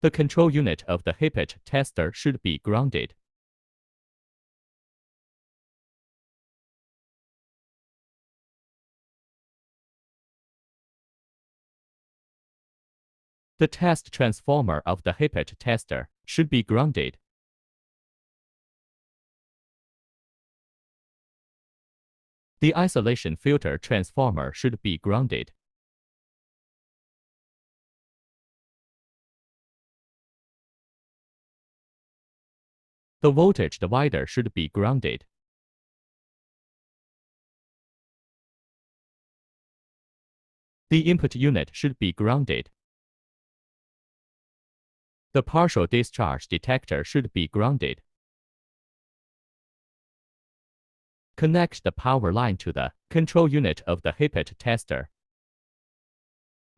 The control unit of the HIPAA tester should be grounded. The test transformer of the HIPAA tester should be grounded. The isolation filter transformer should be grounded. The voltage divider should be grounded. The input unit should be grounded. The partial discharge detector should be grounded. Connect the power line to the control unit of the HIPAA tester.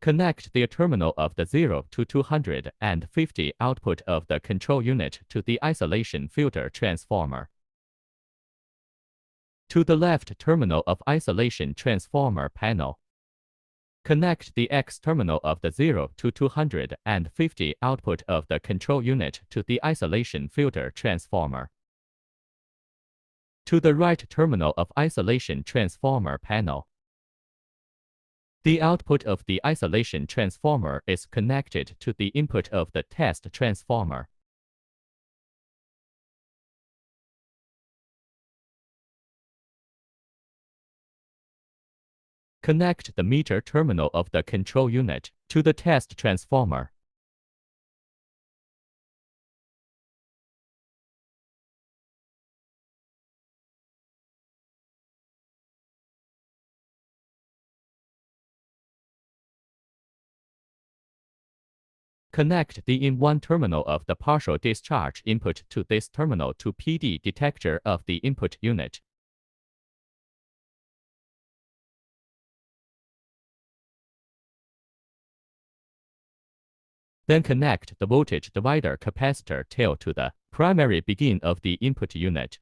Connect the terminal of the 0 to 250 output of the control unit to the isolation filter transformer. To the left terminal of isolation transformer panel. Connect the X terminal of the 0 to 250 output of the control unit to the isolation filter transformer. To the right terminal of isolation transformer panel. The output of the isolation transformer is connected to the input of the test transformer. Connect the meter terminal of the control unit to the test transformer. Connect the in-1 terminal of the partial discharge input to this terminal to PD detector of the input unit. Then connect the voltage divider capacitor tail to the primary begin of the input unit.